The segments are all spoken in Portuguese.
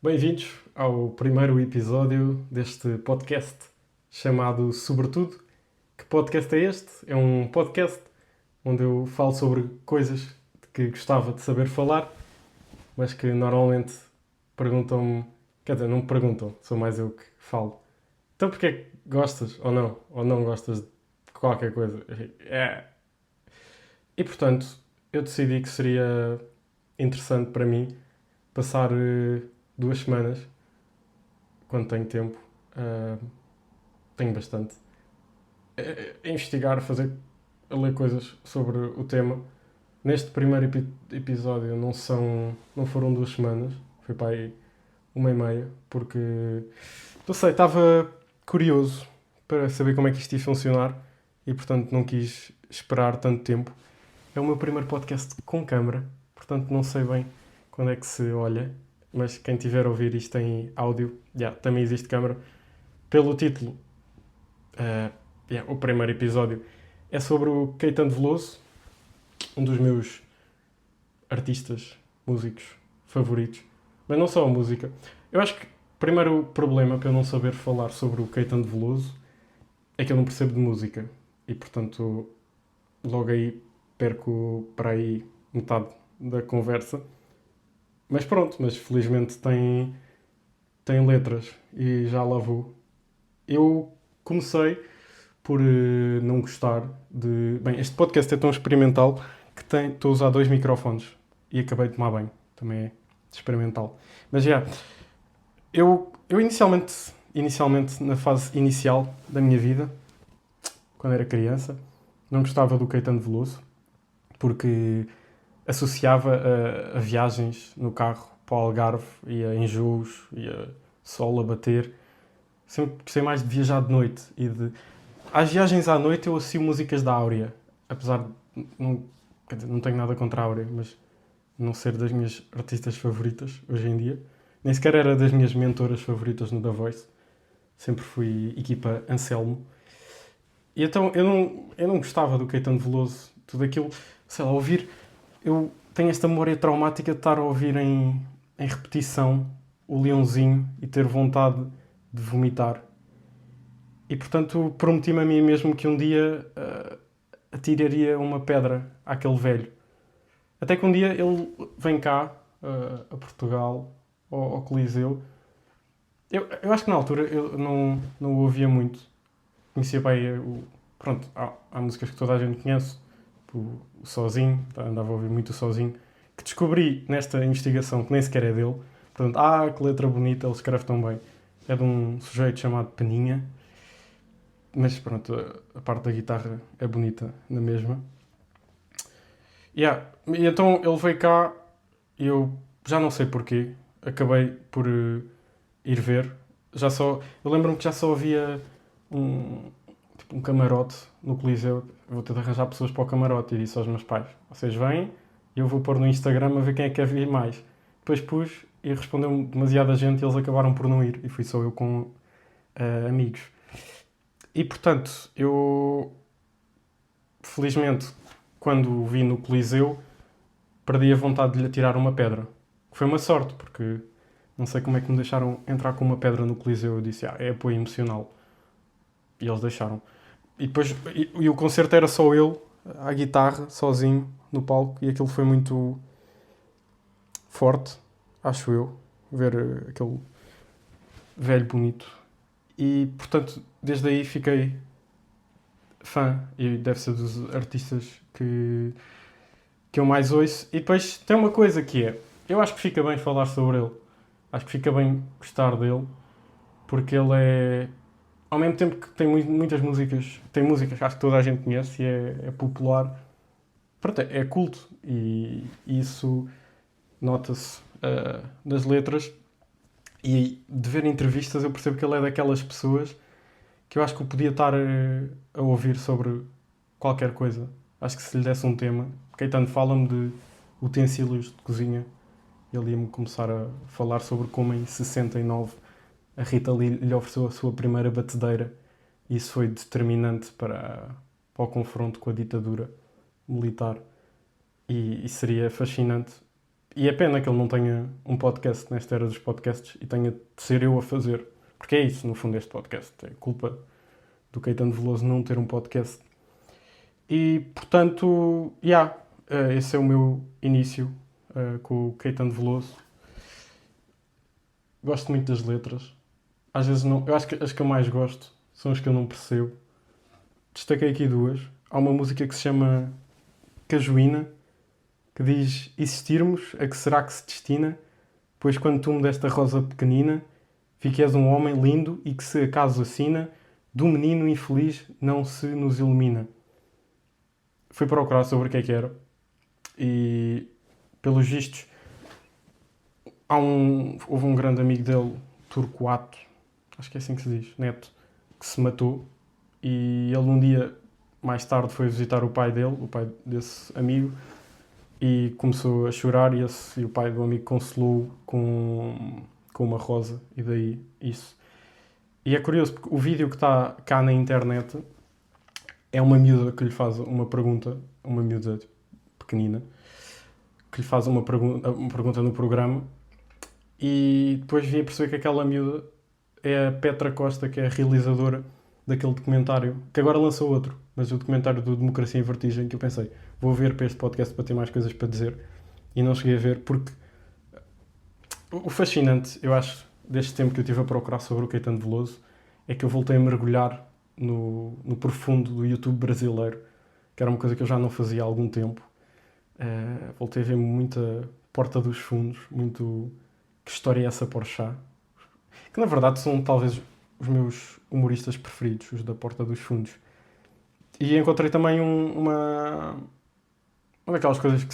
Bem-vindos ao primeiro episódio deste podcast chamado Sobretudo. Que podcast é este? É um podcast onde eu falo sobre coisas de que gostava de saber falar, mas que normalmente perguntam-me, quer dizer, não me perguntam, sou mais eu que falo. Então porquê é que gostas ou não gostas de qualquer coisa? É. E portanto, eu decidi que seria interessante para mim passar 2 semanas, quando tenho tempo, uh, tenho bastante, a investigar, a ler coisas sobre o tema. Neste primeiro episódio não foram 2 semanas, foi para aí 1 e meia, porque, não sei, estava curioso para saber como é que isto ia funcionar e, portanto, não quis esperar tanto tempo. É o meu primeiro podcast com câmara, portanto, não sei bem quando é que se olha, mas quem tiver a ouvir isto em áudio, também existe câmara. Pelo título, uh, o primeiro episódio é sobre o Caetano Veloso, um dos meus artistas, músicos favoritos. Mas não só a música. Eu acho que primeiro o problema para eu não saber falar sobre o Caetano Veloso é que eu não percebo de música. E portanto, logo aí perco para aí metade da conversa. Mas pronto, mas felizmente tem letras e já lá vou. Eu comecei por não gostar de. Bem, este podcast é tão experimental que estou a usar 2 microfones e acabei de tomar banho. Também é experimental. Mas já, eu inicialmente, na fase inicial da minha vida, quando era criança, não gostava do Caetano Veloso porque associava a viagens no carro para o Algarve e a enjoos e a sol a bater. Sempre gostei mais de viajar de noite e de às viagens à noite eu associo músicas da Áurea, apesar de não, quer dizer, não tenho nada contra a Áurea, mas não ser das minhas artistas favoritas hoje em dia. Nem sequer era das minhas mentoras favoritas no The Voice. Sempre fui equipa Anselmo. E então eu não gostava do Caetano Veloso, tudo aquilo, sei lá, ouvir. Eu tenho esta memória traumática de estar a ouvir em repetição o Leãozinho e ter vontade de vomitar. E portanto prometi-me a mim mesmo que um dia atiraria uma pedra àquele velho. Até que um dia ele vem cá, a Portugal, ao Coliseu. Eu acho que na altura eu não o ouvia muito. Conhecia bem o. Pronto, há músicas que toda a gente conhece. O Sozinho, andava a ouvir muito o Sozinho. Que descobri nesta investigação que nem sequer é dele. Portanto, que letra bonita, ele escreve tão bem. É de um sujeito chamado Peninha. Mas pronto, a parte da guitarra é bonita na mesma. E então ele veio cá e eu já não sei porquê. Acabei por ir ver. Eu lembro-me que já só havia um, tipo, um camarote no Coliseu. Eu vou ter de arranjar pessoas para o camarote e disse aos meus pais: vocês vêm e eu vou pôr no Instagram a ver quem é que quer vir mais. Depois pus e respondeu demasiada gente e eles acabaram por não ir. E fui só eu com amigos. E portanto, eu felizmente, quando o vi no Coliseu, perdi a vontade de lhe atirar uma pedra. Foi uma sorte, porque não sei como é que me deixaram entrar com uma pedra no Coliseu. Eu disse, é apoio emocional. E eles deixaram. E depois, e o concerto era só ele, à guitarra, sozinho, no palco, e aquilo foi muito forte, acho eu, ver aquele velho bonito. E, portanto, desde aí fiquei fã, e deve ser dos artistas que eu mais ouço. E depois tem uma coisa que é, eu acho que fica bem falar sobre ele. Acho que fica bem gostar dele, porque ele é, ao mesmo tempo que tem muitas músicas, tem músicas que acho que toda a gente conhece e é popular, pronto, é culto e isso nota-se nas letras. E de ver entrevistas eu percebo que ele é daquelas pessoas que eu acho que eu podia estar a ouvir sobre qualquer coisa. Acho que se lhe desse um tema, Caetano fala-me de utensílios de cozinha, ele ia-me começar a falar sobre como em 69 a Rita Lee lhe ofereceu a sua primeira batedeira e isso foi determinante para o confronto com a ditadura militar. E seria fascinante. E é pena que ele não tenha um podcast nesta era dos podcasts e tenha de ser eu a fazer. Porque é isso, no fundo, este podcast. É culpa do Caetano Veloso não ter um podcast. E, portanto, esse é o meu início com o Caetano Veloso. Gosto muito das letras. Às vezes não. Eu acho que as que eu mais gosto são as que eu não percebo. Destaquei aqui duas. Há uma música que se chama Cajuína, que diz: existirmos, a que será que se destina? Pois quando tu me deste a rosa pequenina, vi que és um homem lindo e que se acaso assina, do menino infeliz não se nos ilumina. Fui procurar sobre o que é que era e, pelos vistos, houve um grande amigo dele, Turcoato, acho que é assim que se diz, Neto, que se matou e ele um dia mais tarde foi visitar o pai dele, o pai desse amigo, e começou a chorar e o pai do amigo consolou com uma rosa e daí isso. E é curioso porque o vídeo que está cá na internet é uma miúda que lhe faz uma pergunta, uma miúda pequenina, que lhe faz uma pergunta no programa e depois vim a perceber que aquela miúda é a Petra Costa, que é a realizadora daquele documentário, que agora lançou outro, mas o documentário do Democracia em Vertigem, que eu pensei, vou ver para este podcast para ter mais coisas para dizer, e não cheguei a ver, porque o fascinante, eu acho, deste tempo que eu estive a procurar sobre o Caetano Veloso, é que eu voltei a mergulhar no profundo do YouTube brasileiro, que era uma coisa que eu já não fazia há algum tempo. Voltei a ver muita Porta dos Fundos, muito Que História é essa Porchat? Que na verdade são talvez os meus humoristas preferidos, os da Porta dos Fundos. E encontrei também uma daquelas coisas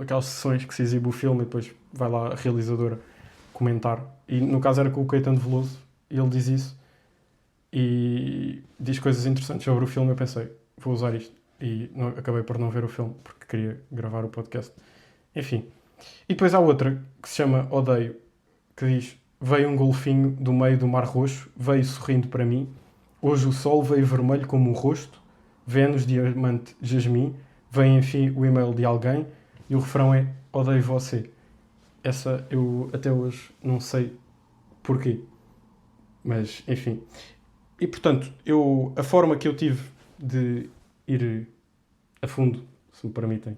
aquelas sessões que se exibe o filme e depois vai lá a realizadora comentar. E no caso era com o Caetano Veloso, e ele diz isso e diz coisas interessantes sobre o filme. Eu pensei, vou usar isto. E acabei por não ver o filme porque queria gravar o podcast. Enfim. E depois há outra que se chama Odeio, que diz: veio um golfinho do meio do mar roxo, veio sorrindo para mim. Hoje o sol veio vermelho como o rosto. Vênus, diamante, jasmim. Vem enfim o e-mail de alguém. E o refrão é: odeio você. Essa eu até hoje não sei porquê. Mas, enfim. E portanto, a forma que eu tive de ir a fundo, se me permitem,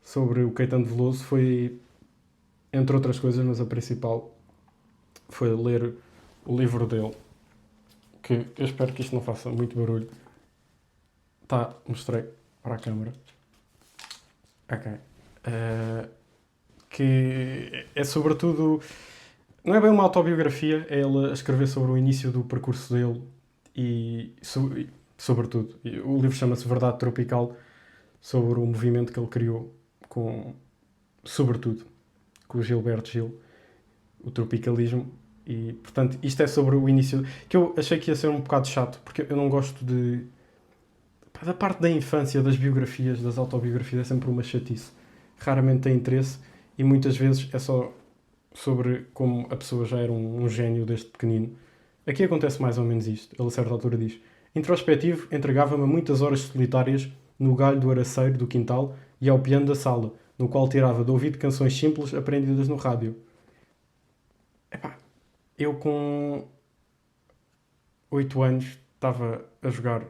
sobre o Caetano Veloso foi, entre outras coisas, mas a principal foi ler o livro dele, que eu espero que isto não faça muito barulho. Mostrei para a câmara. Ok. Que é sobretudo, não é bem uma autobiografia, é ele a escrever sobre o início do percurso dele e sobretudo, o livro chama-se Verdade Tropical, sobre o movimento que ele criou sobretudo com o Gilberto Gil, o tropicalismo. E portanto isto é sobre o início, que eu achei que ia ser um bocado chato, porque eu não gosto da parte da infância, das biografias, das autobiografias, é sempre uma chatice, raramente tem interesse e muitas vezes é só sobre como a pessoa já era um gênio desde pequenino. Aqui acontece mais ou menos isto. Ele a certa altura diz: introspectivo, entregava-me a muitas horas solitárias no galho do araceiro do quintal e ao piano da sala, no qual tirava de ouvido canções simples aprendidas no rádio. Epá, eu com 8 anos estava a jogar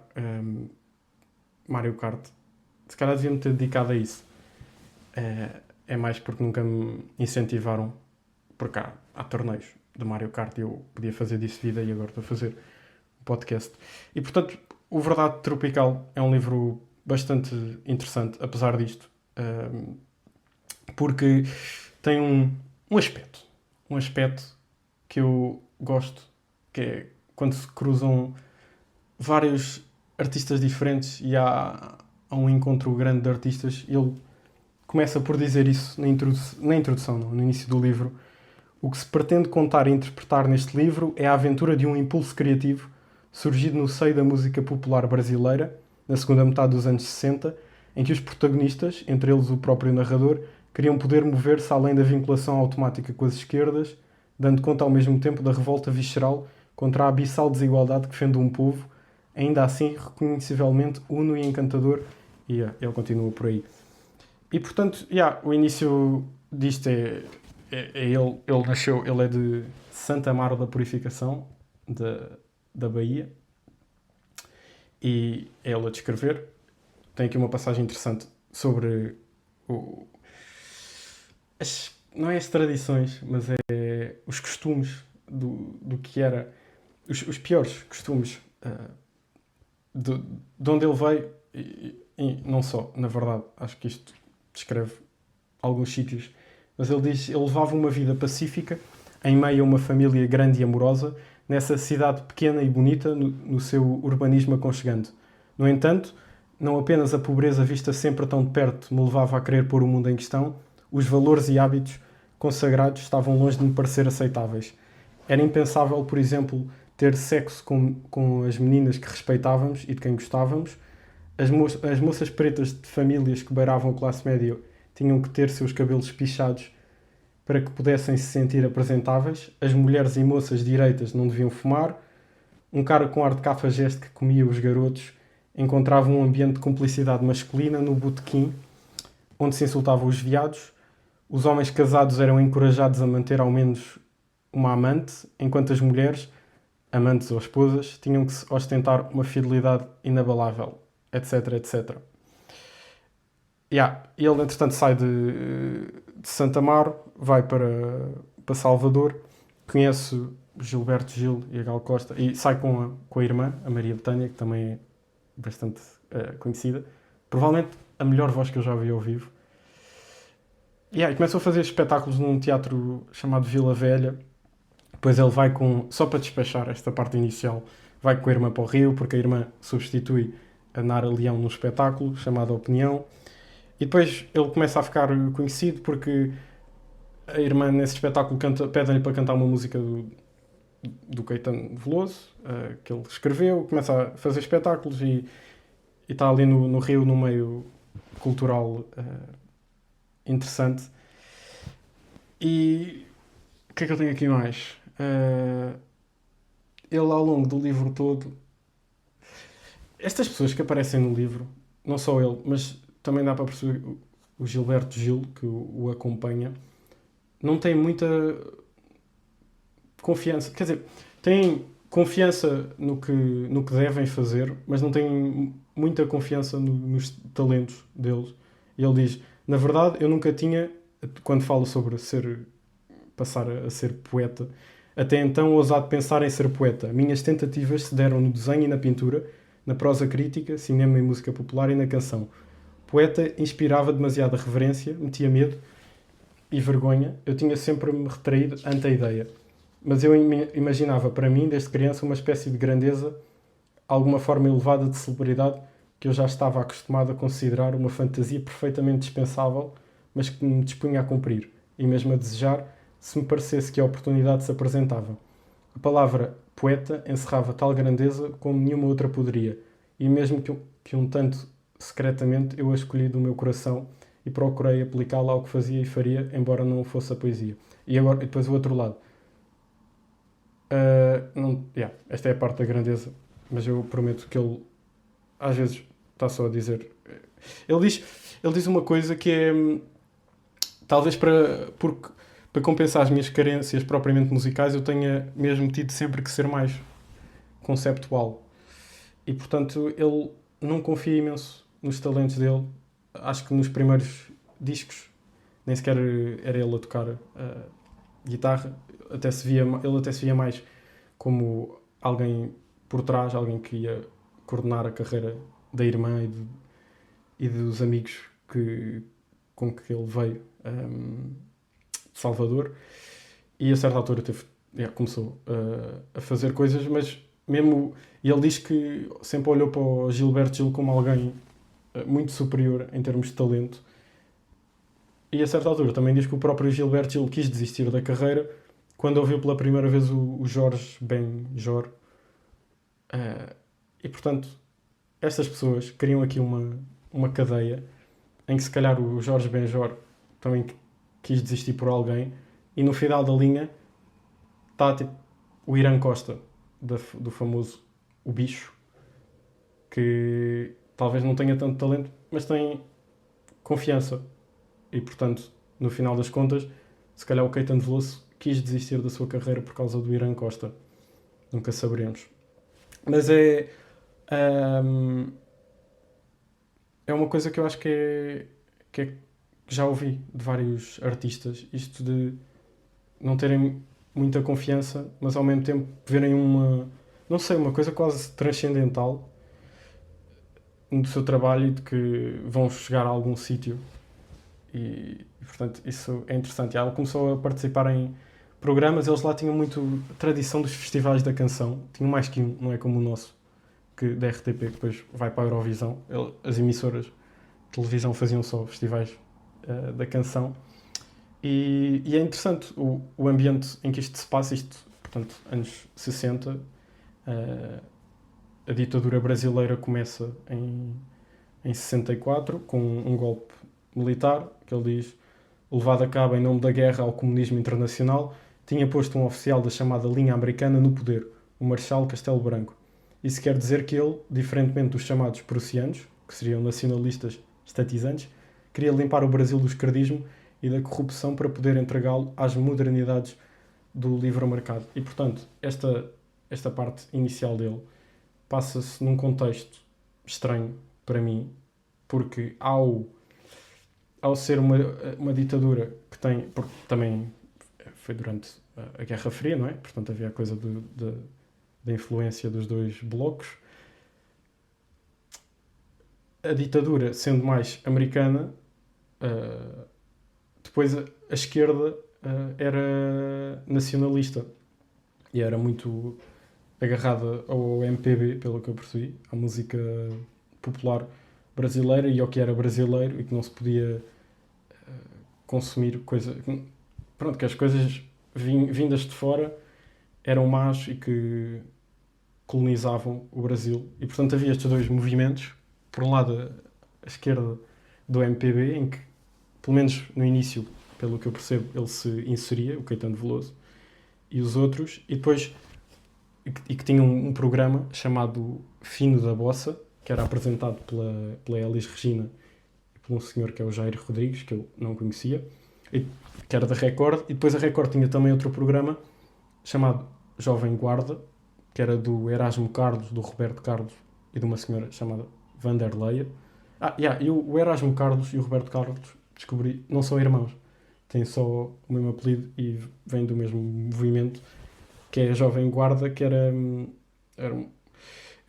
Mario Kart. Se calhar devia-me ter dedicado a isso. É mais porque nunca me incentivaram, porque há torneios de Mario Kart e eu podia fazer disso vida e agora estou a fazer um podcast. E portanto, o Verdade Tropical é um livro bastante interessante, apesar disto, porque tem um aspecto que eu gosto, que é quando se cruzam vários artistas diferentes e há um encontro grande de artistas. Ele começa por dizer isso na introdução, não, no início do livro. O que se pretende contar e interpretar neste livro é a aventura de um impulso criativo surgido no seio da música popular brasileira, na segunda metade dos anos 60, em que os protagonistas, entre eles o próprio narrador, queriam poder mover-se além da vinculação automática com as esquerdas, dando conta ao mesmo tempo da revolta visceral contra a abissal desigualdade que fende um povo, ainda assim reconhecivelmente uno e encantador, e ele continua por aí. E portanto, o início disto ele nasceu, ele é de Santa Amaro da Purificação, da Bahia, e é ele a descrever. Tem aqui uma passagem interessante sobre o, não é as tradições, mas é os costumes do que era, os piores costumes de, de onde ele veio, e não só, na verdade, acho que isto descreve alguns sítios, mas ele diz que ele levava uma vida pacífica em meio a uma família grande e amorosa, nessa cidade pequena e bonita, no seu urbanismo aconchegante. No entanto, não apenas a pobreza vista sempre tão de perto me levava a querer pôr o mundo em questão, os valores e hábitos consagrados estavam longe de me parecer aceitáveis. Era impensável, por exemplo, ter sexo com as meninas que respeitávamos e de quem gostávamos. As moças pretas de famílias que beiravam a classe média tinham que ter seus cabelos pichados para que pudessem se sentir apresentáveis. As mulheres e moças direitas não deviam fumar. Um cara com ar de cafajeste que comia os garotos encontrava um ambiente de cumplicidade masculina no botequim, onde se insultavam os viados. Os homens casados eram encorajados a manter ao menos uma amante, enquanto as mulheres, amantes ou esposas, tinham que ostentar uma fidelidade inabalável, etc, etc. Ele, entretanto, sai de Santa Amaro, vai para Salvador, conhece Gilberto Gil e a Gal Costa e sai com a irmã, a Maria Betânia, que também é bastante conhecida. Provavelmente a melhor voz que eu já ouvi ao vivo. E começam a fazer espetáculos num teatro chamado Vila Velha. Depois ele vai só para despachar esta parte inicial, vai com a irmã para o Rio, porque a irmã substitui a Nara Leão num espetáculo chamado Opinião. E depois ele começa a ficar conhecido porque a irmã nesse espetáculo pede-lhe para cantar uma música do Caetano Veloso, que ele escreveu, começa a fazer espetáculos e está ali no Rio, no meio cultural interessante. E o que é que eu tenho aqui mais? Ele, ao longo do livro todo, estas pessoas que aparecem no livro, não só ele, mas também dá para perceber o Gilberto Gil, que o acompanha, não tem muita confiança. Quer dizer, tem confiança no que devem fazer, mas não tem muita confiança nos talentos deles. E ele diz, na verdade, eu nunca tinha, quando falo sobre passar a ser poeta, até então ousado pensar em ser poeta. Minhas tentativas se deram no desenho e na pintura, na prosa crítica, cinema e música popular e na canção. Poeta inspirava demasiada reverência, metia medo e vergonha. Eu tinha sempre me retraído ante a ideia. Mas eu imaginava para mim, desde criança, uma espécie de grandeza, alguma forma elevada de celebridade que eu já estava acostumado a considerar uma fantasia perfeitamente dispensável, mas que me dispunha a cumprir, e mesmo a desejar, se me parecesse que a oportunidade se apresentava. A palavra poeta encerrava tal grandeza como nenhuma outra poderia, e mesmo que um tanto secretamente eu a escolhi do meu coração e procurei aplicá-la ao que fazia e faria, embora não fosse a poesia. E depois o outro lado. Esta é a parte da grandeza, mas eu prometo que ele às vezes está só a dizer. Ele diz uma coisa que é talvez para compensar as minhas carências propriamente musicais, eu tenha mesmo tido sempre que ser mais conceptual. E portanto ele não confia imenso nos talentos dele. Acho que nos primeiros discos nem sequer era ele a tocar guitarra. Ele até se via mais como alguém por trás, alguém que ia coordenar a carreira da irmã e dos amigos com que ele veio de Salvador. E a certa altura começou a fazer coisas, mas mesmo. E ele diz que sempre olhou para o Gilberto Gil como alguém muito superior em termos de talento. E a certa altura também diz que o próprio Gilberto Gil quis desistir da carreira quando ouviu pela primeira vez o Jorge Benjor. E portanto, estas pessoas criam aqui uma cadeia em que se calhar o Jorge Benjor também quis desistir por alguém, e no final da linha está tipo o Irã Costa, do famoso O Bicho, que talvez não tenha tanto talento, mas tem confiança. E portanto, no final das contas, se calhar o Caetano Veloso quis desistir da sua carreira por causa do Irã Costa. Nunca saberemos. Mas é uma coisa que eu acho que já ouvi de vários artistas, isto de não terem muita confiança, mas ao mesmo tempo verem não sei, uma coisa quase transcendental do seu trabalho e de que vão chegar a algum sítio. Portanto, isso é interessante. Ela começou a participar em programas, eles lá tinham muito tradição dos festivais da canção, tinham mais que um, não é como o nosso, que da RTP, que depois vai para a Eurovisão. As emissoras de televisão faziam só festivais da canção. E é interessante o ambiente em que isto se passa, portanto, anos 60, a ditadura brasileira começa em 64, com um golpe militar, que ele diz, levado a cabo em nome da guerra ao comunismo internacional, tinha posto um oficial da chamada linha americana no poder, o Marechal Castelo Branco. Isso quer dizer que ele, diferentemente dos chamados prussianos, que seriam nacionalistas estatizantes, queria limpar o Brasil do esquerdismo e da corrupção para poder entregá-lo às modernidades do livre mercado. E, portanto, esta parte inicial dele passa-se num contexto estranho para mim, porque ao ser uma ditadura que tem... Porque também foi durante a Guerra Fria, não é? Portanto, havia a coisa da influência dos dois blocos. A ditadura, sendo mais americana, depois a esquerda era nacionalista e era muito agarrada ao MPB, pelo que eu percebi, à música popular brasileira e ao que era brasileiro e que não se podia consumir coisa... Pronto, que as coisas vindas de fora eram más e que colonizavam o Brasil. E, portanto, havia estes dois movimentos. Por um lado, a esquerda do MPB, em que, pelo menos no início, pelo que eu percebo, ele se inseria, o Caetano Veloso, e os outros, e depois e que tinha um programa chamado Fino da Bossa, que era apresentado pela Elis Regina e por um senhor que é o Jair Rodrigues, que eu não conhecia, que era da Record, e depois a Record tinha também outro programa chamado Jovem Guarda, que era do Erasmo Carlos, do Roberto Carlos e de uma senhora chamada Vanderleia. E o Erasmo Carlos e o Roberto Carlos, descobri, não são irmãos, têm só o mesmo apelido e vêm do mesmo movimento, que é a Jovem Guarda, que era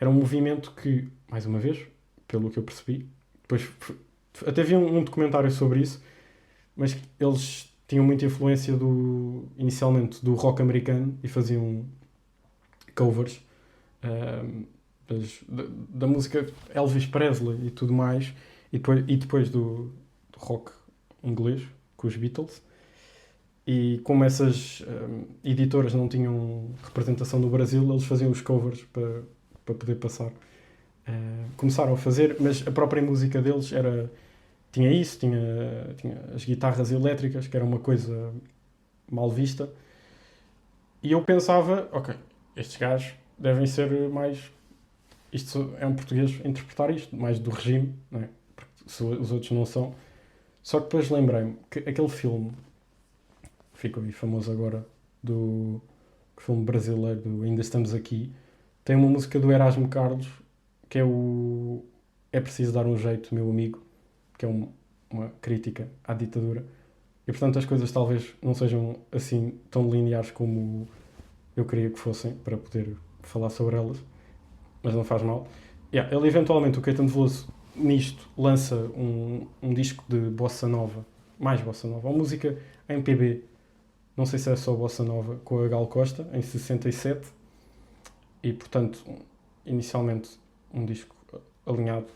um movimento que, mais uma vez, pelo que eu percebi, depois até vi um documentário sobre isso, mas eles tinham muita influência inicialmente do rock americano e faziam covers da música Elvis Presley e tudo mais, e depois do rock inglês, com os Beatles. E como essas editoras não tinham representação no Brasil, eles faziam os covers para poder passar. Começaram a fazer, mas a própria música deles tinha isso, tinha as guitarras elétricas, que era uma coisa mal vista. E eu pensava, ok, estes gajos devem ser mais... Isto é um português a interpretar isto, mais do regime, não é? Porque os outros não são. Só que depois lembrei-me que aquele filme, ficou aí famoso agora, do filme brasileiro do Ainda Estamos Aqui, tem uma música do Erasmo Carlos, que é É Preciso Dar um Jeito, Meu Amigo, que é uma crítica à ditadura. E, portanto, as coisas talvez não sejam assim tão lineares como eu queria que fossem, para poder falar sobre elas, mas não faz mal. Ele, eventualmente, o Caetano Veloso, nisto, lança um disco de bossa nova, mais bossa nova, uma música MPB, não sei se é só bossa nova, com a Gal Costa, em 67, e, portanto, inicialmente, um disco alinhado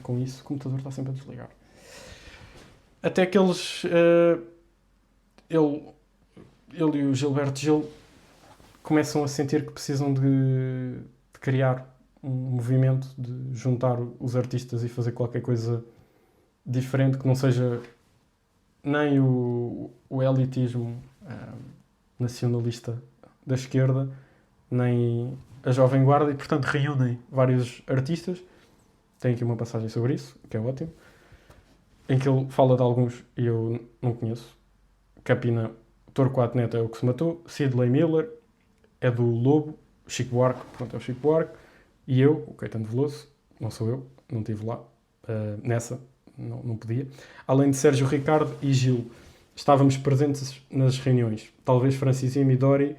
com isso. O computador está sempre a desligar. Até que eles... ele e o Gilberto Gil começam a sentir que precisam de criar um movimento, de juntar os artistas e fazer qualquer coisa diferente, que não seja nem o elitismo nacionalista da esquerda, nem a Jovem Guarda, e portanto reúnem vários artistas. Tem aqui uma passagem sobre isso, que é ótimo, em que ele fala de alguns e eu não conheço, Capina, Torquato Neto é o que se matou, Sidley Miller é do Lobo, Chico Buarque, pronto, é o Chico Buarque, e eu, o Caetano Veloso, não sou eu, não estive lá, nessa, não podia. Além de Sérgio Ricardo e Gil, estávamos presentes nas reuniões. Talvez Francisimo e Dori,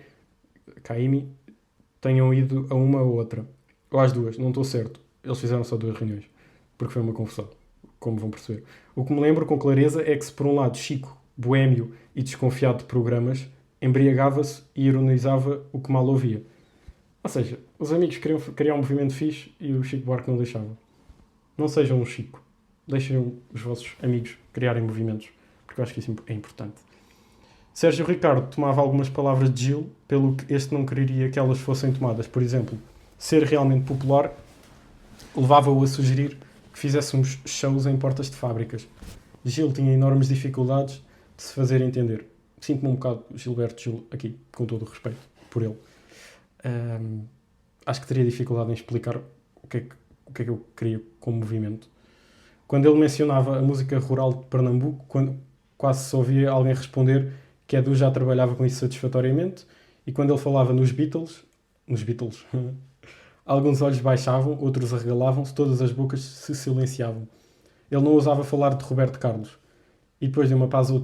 Caimi, tenham ido a uma ou outra, ou às duas, não estou certo. Eles fizeram só 2 reuniões, porque foi uma confusão, como vão perceber. O que me lembro com clareza é que se por um lado Chico, boémio e desconfiado de programas, embriagava-se e ironizava o que mal ouvia. Ou seja, os amigos queriam criar um movimento fixe e o Chico Buarque não deixava. Não sejam um Chico. Deixem os vossos amigos criarem movimentos, porque eu acho que isso é importante. Sérgio Ricardo tomava algumas palavras de Gil, pelo que este não quereria que elas fossem tomadas. Por exemplo, ser realmente popular levava-o a sugerir que fizéssemos shows em portas de fábricas. Gil tinha enormes dificuldades de se fazer entender. Sinto-me um bocado Gilberto Gil aqui, com todo o respeito por ele. Acho que teria dificuldade em explicar o que é que eu queria como movimento. Quando ele mencionava a música rural de Pernambuco, quase se ouvia alguém responder que Edu já trabalhava com isso satisfatoriamente, e quando ele falava nos Beatles, alguns olhos baixavam, outros arregalavam-se, todas as bocas se silenciavam. Ele não ousava falar de Roberto Carlos. E depois de uma pausa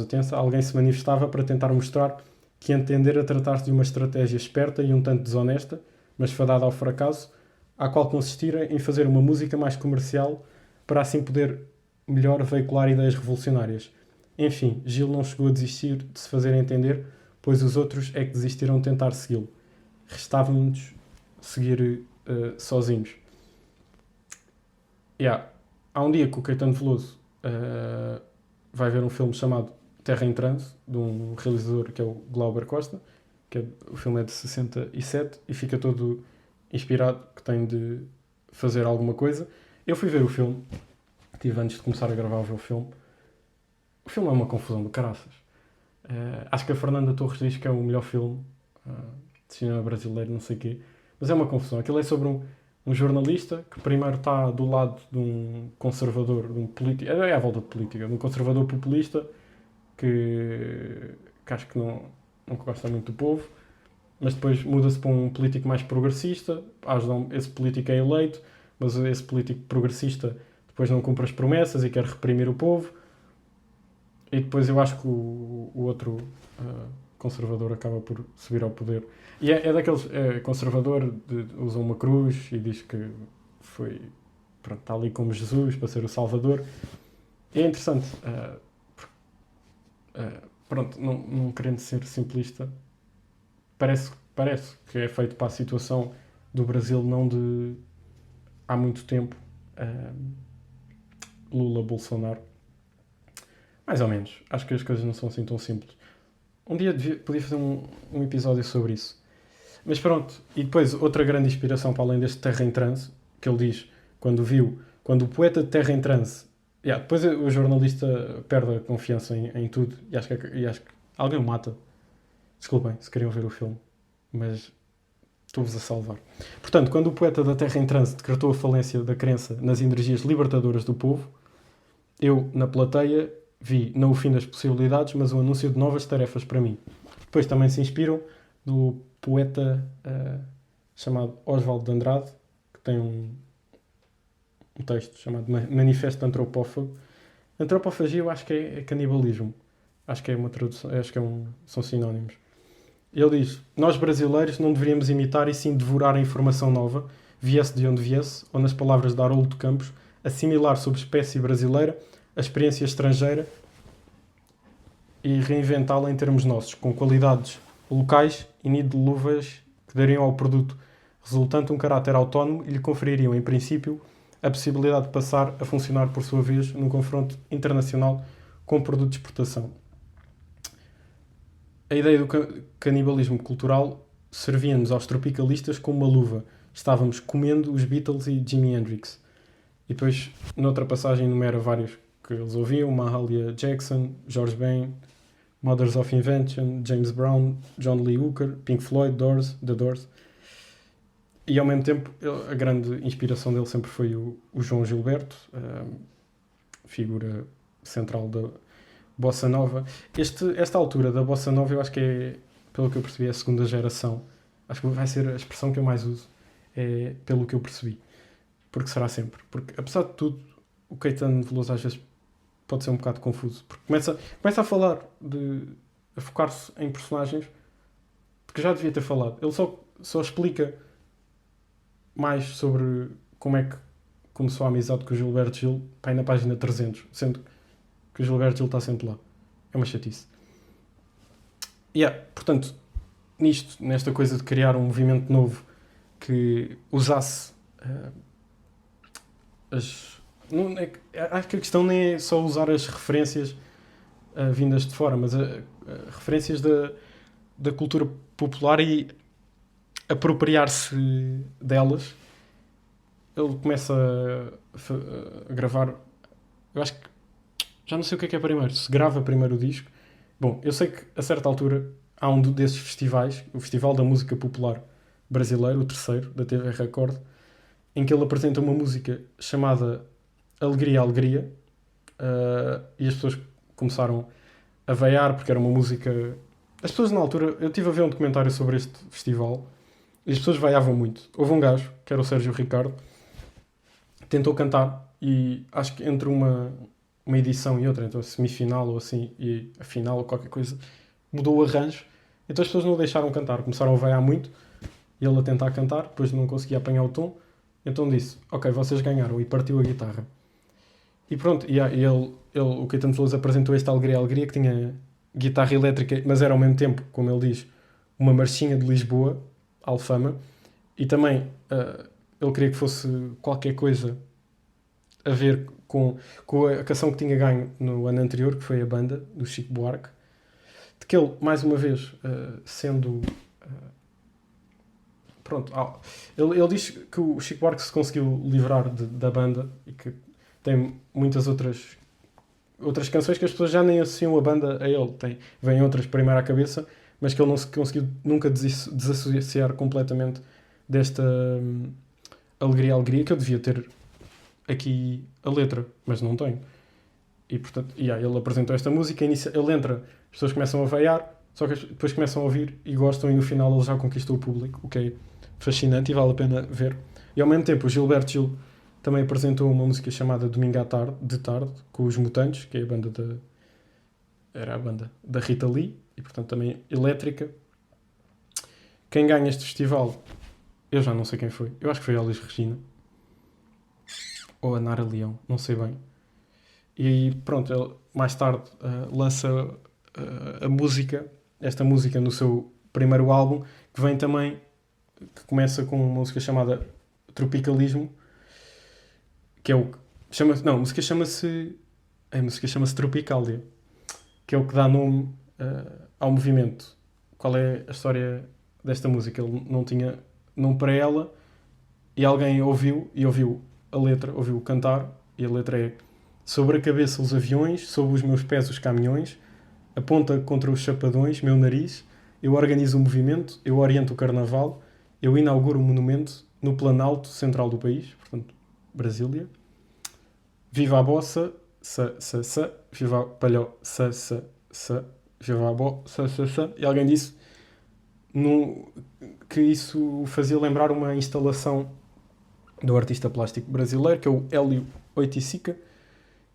tensa, alguém se manifestava para tentar mostrar que entender a tratar-se de uma estratégia esperta e um tanto desonesta, mas fadada ao fracasso, a qual consistira em fazer uma música mais comercial para assim poder melhor veicular ideias revolucionárias. Enfim, Gil não chegou a desistir de se fazer entender, pois os outros é que desistiram de tentar segui-lo. Restava-nos seguir sozinhos. Há um dia que o Caetano Veloso vai ver um filme chamado Terra em Transe, de um realizador que é o Glauber Costa, o filme é de 67 e fica todo inspirado que tem de fazer alguma coisa. Eu fui ver o filme, tive antes de começar a gravar o filme. O filme é uma confusão do caraças. Acho que a Fernanda Torres diz que é o melhor filme de cinema brasileiro, não sei o quê, mas é uma confusão. Aquilo é sobre um jornalista que primeiro está do lado de um conservador, de um político, é à volta de política, de um conservador populista que acho que não gosta muito do povo, mas depois muda-se para um político mais progressista, esse político é eleito, mas esse político progressista depois não cumpre as promessas e quer reprimir o povo, e depois eu acho que o outro conservador acaba por subir ao poder. E é daqueles conservador, usa uma cruz e diz que está ali como Jesus para ser o Salvador. E é interessante, não querendo ser simplista, parece que é feito para a situação do Brasil, não de há muito tempo, Lula-Bolsonaro. Mais ou menos. Acho que as coisas não são assim tão simples. Um dia podia fazer um episódio sobre isso. Mas pronto. E depois, outra grande inspiração para além deste Terra em Transe, que ele diz, quando o poeta de Terra em Transe... depois o jornalista perde a confiança em tudo e acho que alguém o mata. Desculpem se queriam ver o filme, mas estou-vos a salvar. Portanto, quando o poeta da Terra em Transe decretou a falência da crença nas energias libertadoras do povo, eu, na plateia, vi não o fim das possibilidades, mas o anúncio de novas tarefas para mim. Depois também se inspiram no poeta chamado Oswald de Andrade, que tem um texto chamado Manifesto Antropófago. Antropofagia eu acho que é canibalismo. Acho que é uma tradução, são sinónimos. Ele diz: nós brasileiros não deveríamos imitar e sim devorar a informação nova, viesse de onde viesse, ou nas palavras de Haroldo de Campos, assimilar sob espécie brasileira a experiência estrangeira e reinventá-la em termos nossos, com qualidades locais iniluvas que dariam ao produto resultante um caráter autónomo e lhe confeririam, em princípio, a possibilidade de passar a funcionar por sua vez num confronto internacional com o produto de exportação. A ideia do canibalismo cultural servia-nos aos tropicalistas como uma luva. Estávamos comendo os Beatles e Jimi Hendrix. E depois, noutra passagem, enumera vários que eles ouviam: Mahalia Jackson, George Ben, Mothers of Invention, James Brown, John Lee Hooker, Pink Floyd, The Doors. E ao mesmo tempo, a grande inspiração dele sempre foi o João Gilberto, figura central Bossa Nova. Esta altura da Bossa Nova eu acho que é, pelo que eu percebi, é a segunda geração. Acho que vai ser a expressão que eu mais uso. É pelo que eu percebi. Porque será sempre. Porque, apesar de tudo, o Caetano Veloso às vezes pode ser um bocado confuso. Porque começa a falar a focar-se em personagens de que já devia ter falado. Ele só explica mais sobre como é que começou a amizade com o Gilberto Gil, pá, aí na página 300, sendo que o Gilberto Gil está sempre lá. É uma chatice. Portanto, nesta coisa de criar um movimento novo que usasse as. Não, acho que a questão nem é só usar as referências vindas de fora, mas referências da cultura popular e apropriar-se delas. Ele começa a gravar. Eu acho que já não sei o que é primeiro. Se grava primeiro o disco. Bom, eu sei que a certa altura há um desses festivais, o Festival da Música Popular Brasileiro, o terceiro, da TV Record, em que ele apresenta uma música chamada Alegria, Alegria, e as pessoas começaram a vaiar porque era uma música. As pessoas na altura, eu estive a ver um documentário sobre este festival e as pessoas vaiavam muito. Houve um gajo, que era o Sérgio Ricardo, tentou cantar e acho que entre uma edição e outra, então a semifinal ou assim, e a final ou qualquer coisa, mudou o arranjo, então as pessoas não o deixaram cantar, começaram a vaiar muito, e ele a tentar cantar, depois não conseguia apanhar o tom, então disse, ok, vocês ganharam, e partiu a guitarra. E pronto, o Caetano Veloso apresentou esta Alegria, Alegria, que tinha guitarra elétrica, mas era ao mesmo tempo, como ele diz, uma marchinha de Lisboa, Alfama, e também ele queria que fosse qualquer coisa a ver com a canção que tinha ganho no ano anterior, que foi a Banda, do Chico Buarque, de que ele, mais uma vez, sendo... pronto, ele diz que o Chico Buarque se conseguiu livrar da banda e que tem muitas outras canções que as pessoas já nem associam a banda a ele. Vêm outras primeiro à cabeça, mas que ele não se conseguiu nunca desassociar completamente desta Alegria, Alegria, que eu devia ter aqui a letra, mas não tenho. E portanto, ele apresentou esta música, ele entra, as pessoas começam a vaiar, só que depois começam a ouvir e gostam, e no final ele já conquistou o público, o que é fascinante e vale a pena ver. E ao mesmo tempo o Gilberto Gil também apresentou uma música chamada Domingo de Tarde, com os Mutantes, que é era a banda da Rita Lee, e portanto também elétrica. Quem ganha este festival, eu já não sei quem foi, eu acho que foi a Elis Regina, ou a Nara Leão, não sei bem. E aí, pronto, ele mais tarde lança esta música no seu primeiro álbum, que vem também, que começa com uma música chamada Tropicalismo, que é o que chama-se... Não, a música chama-se Tropicália, que é o que dá nome ao movimento. Qual é a história desta música? Ele não tinha nome para ela e alguém ouviu a letra, ouviu cantar, e a letra é: sobre a cabeça os aviões, sob os meus pés os caminhões, aponta contra os chapadões, meu nariz, eu organizo o movimento, eu oriento o carnaval, eu inauguro o monumento no planalto central do país, portanto, Brasília. Viva a bossa, viva a palhó, viva a bossa, E alguém disse que isso fazia lembrar uma instalação do artista plástico brasileiro, que é o Hélio Oiticica,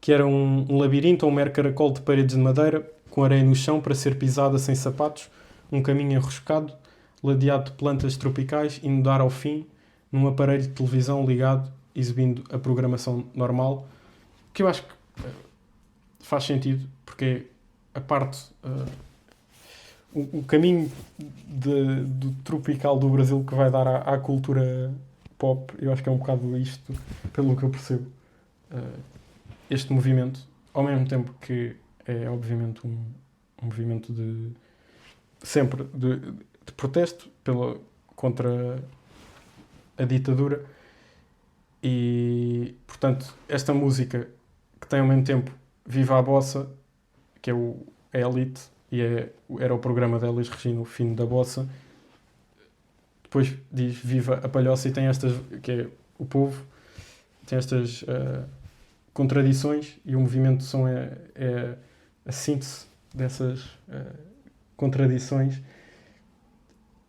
que era um labirinto ou um mero caracol de paredes de madeira, com areia no chão para ser pisada sem sapatos, um caminho enroscado, ladeado de plantas tropicais, indo dar ao fim num aparelho de televisão ligado, exibindo a programação normal, que eu acho que faz sentido, porque a parte... o caminho do tropical do Brasil que vai dar à cultura pop, eu acho que é um bocado isto, pelo que eu percebo. Este movimento, ao mesmo tempo que é obviamente um movimento de protesto contra a ditadura, e portanto esta música que tem ao mesmo tempo Viva a Bossa, que é a Elite, e era o programa da Elis Regina, o fino da bossa. Depois diz Viva a Palhoça, e tem estas, que é o povo, tem estas contradições, e o movimento de som é a síntese dessas contradições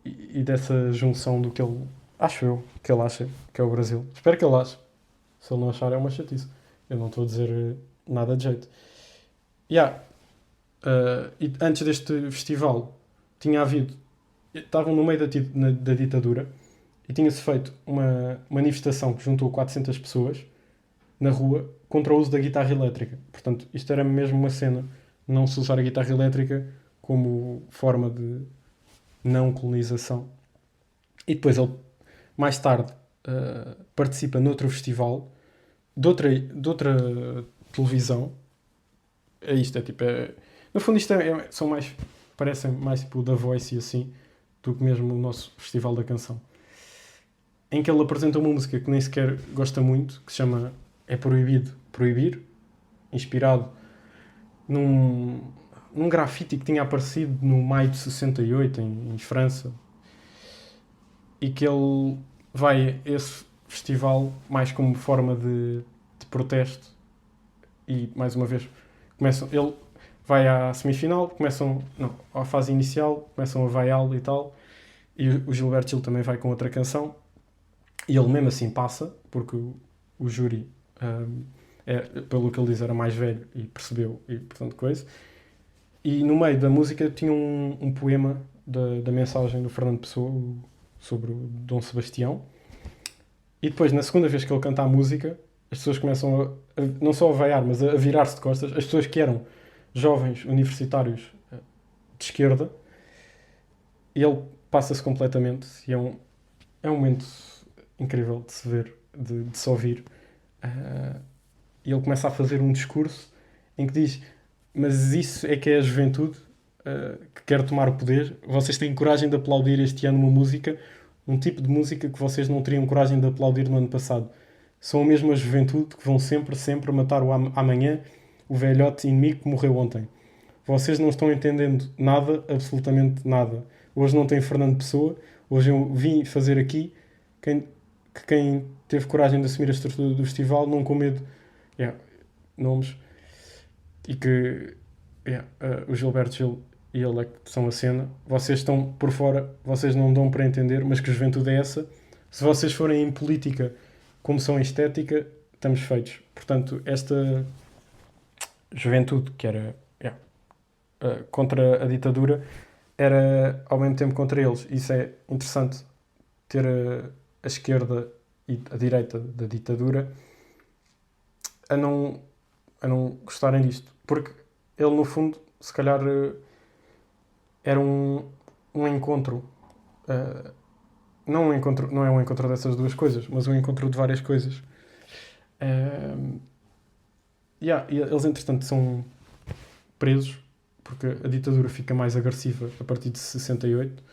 e dessa junção do que ele, acho eu, que ele acha que é o Brasil. Espero que ele ache. Se ele não achar, é uma chatice. Eu não estou a dizer nada de jeito. Yeah. E antes deste festival, tinha havido. Estavam no meio da ditadura e tinha-se feito uma manifestação que juntou 400 pessoas na rua contra o uso da guitarra elétrica. Portanto, isto era mesmo uma cena. Não se usar a guitarra elétrica como forma de não colonização. E depois ele, mais tarde, participa noutro festival de outra televisão. É isto, é tipo. No fundo, isto são mais. Parecem mais tipo da Voice e assim, do que mesmo o nosso Festival da Canção. Em que ele apresenta uma música que nem sequer gosta muito, que se chama É Proibido Proibir, inspirado num grafite que tinha aparecido no maio de 68 em França, e que ele vai a esse festival mais como forma de protesto e, mais uma vez, ele vai à semifinal, não, à fase inicial, começam a vaiá-lo e tal, e o Gilberto Gil também vai com outra canção, e ele mesmo assim passa, porque o júri, pelo que ele diz, era mais velho e percebeu, e portanto coisa. E no meio da música tinha um poema da mensagem do Fernando Pessoa sobre o Dom Sebastião. E depois, na segunda vez que ele canta a música, as pessoas começam não só a vaiar, mas a virar-se de costas. As pessoas que eram jovens universitários de esquerda, e ele passa-se completamente. E é um momento incrível de se ver, de se ouvir. E ele começa a fazer um discurso em que diz: mas isso é que é a juventude que quer tomar o poder. Vocês têm coragem de aplaudir este ano uma música, um tipo de música que vocês não teriam coragem de aplaudir no ano passado. São a mesma juventude que vão sempre, sempre matar amanhã o velhote inimigo que morreu ontem. Vocês não estão entendendo nada, absolutamente nada. Hoje não tem Fernando Pessoa. Hoje eu vim fazer aqui quem teve coragem de assumir a estrutura do festival, não com medo, nomes, e que o Gilberto Gil e ele é que são a cena. Vocês estão por fora, vocês não dão para entender, mas que juventude é essa? Se vocês forem em política como são em estética, estamos feitos. Portanto, esta juventude que era contra a ditadura era ao mesmo tempo contra eles. Isso é interessante, ter a esquerda e a direita da ditadura a não gostarem disto, porque ele no fundo se calhar era um encontro, não é um encontro dessas duas coisas, mas um encontro de várias coisas. E eles entretanto são presos porque a ditadura fica mais agressiva a partir de 68.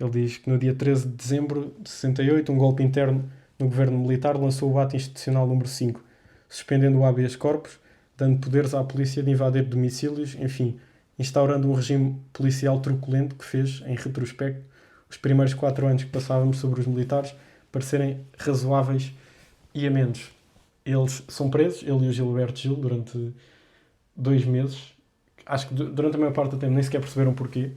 Ele diz que no dia 13 de dezembro de 68 um golpe interno no governo militar lançou o ato institucional número 5, suspendendo o habeas corpus, dando poderes à polícia de invadir domicílios, enfim, instaurando um regime policial truculento que fez, em retrospecto, os primeiros 4 anos que passávamos sobre os militares parecerem razoáveis e amenos. Eles são presos, ele e o Gilberto Gil, durante 2 meses. Acho que durante a maior parte do tempo nem sequer perceberam porquê.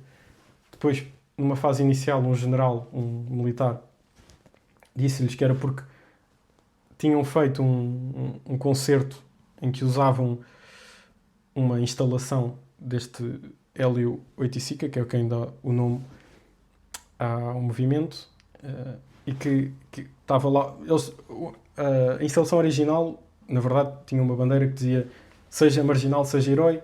Depois, numa fase inicial, um general, um militar, disse-lhes que era porque tinham feito um concerto em que usavam uma instalação deste Hélio Oiticica, que é quem dá o nome ao movimento, e que estava lá. A instalação original, na verdade, tinha uma bandeira que dizia: seja marginal, seja herói,